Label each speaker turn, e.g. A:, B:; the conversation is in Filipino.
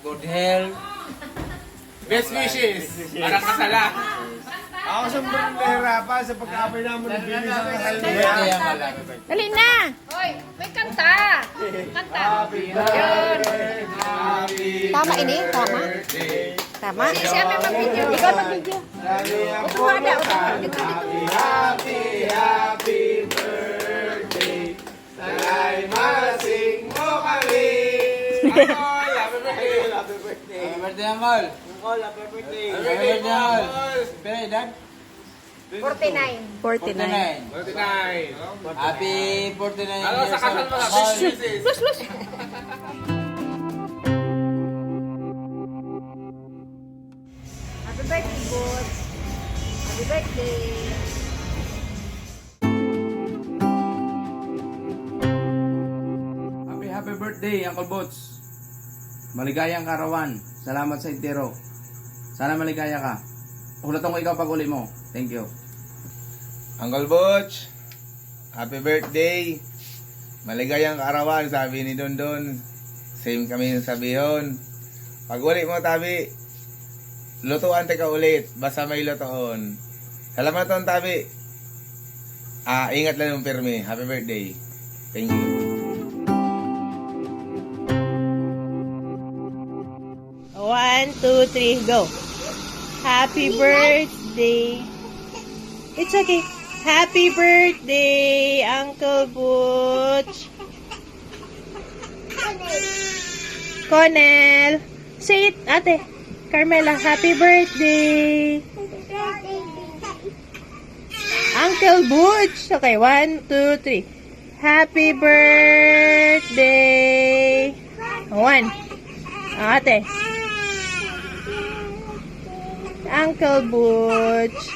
A: good health.
B: Best wishes. Parang kasala. Ako sobrang nahirapan sa pagkaabay namin ng bilis sa kasal niya.
A: Birthday, Uncle. Happy birthday.
C: Dali na!
D: Hoy, may kanta. Kanta.
C: Tama ini? Tama? Tama?
D: Siya may mag-video.
C: Ikaw mag-video.
D: Utumada.
B: Happy birthday. Sana'y masing mo kami. Uncle, happy birthday. Happy birthday.
A: Happy birthday, Uncle.
B: Uncle, happy birthday.
A: Happy birthday, Uncle. Birthday, Dad.
D: 49.
C: 49.
B: 49.
A: Happy 49
B: Ano
A: years
B: sa kasal
A: old,
B: mo?
A: Uncle.
B: Best wishes.
D: Happy birthday, Boots. Happy birthday.
E: Happy birthday, Uncle Bots. Maligayang karawan. Salamat sa intero. Sana maligaya ka. Hulatan ko ikaw pag uli mo. Thank you.
B: Uncle Butch, happy birthday. Maligayang kaarawan, sabi ni Dondon. Same kami yung sabihon. Pag uli mo, tabi, lutuan ka ulit. Basta may lutoon. Salamat ton, tabi. Ingat lang yung pirmi. Happy birthday. Thank you.
C: One, two, three, go. Happy birthday. It's okay. Happy birthday, Uncle Butch. Cornel. Say it, ate. Carmela, happy birthday. Uncle Butch. Okay, one, two, three. Happy birthday. One. Ate. Uncle Butch.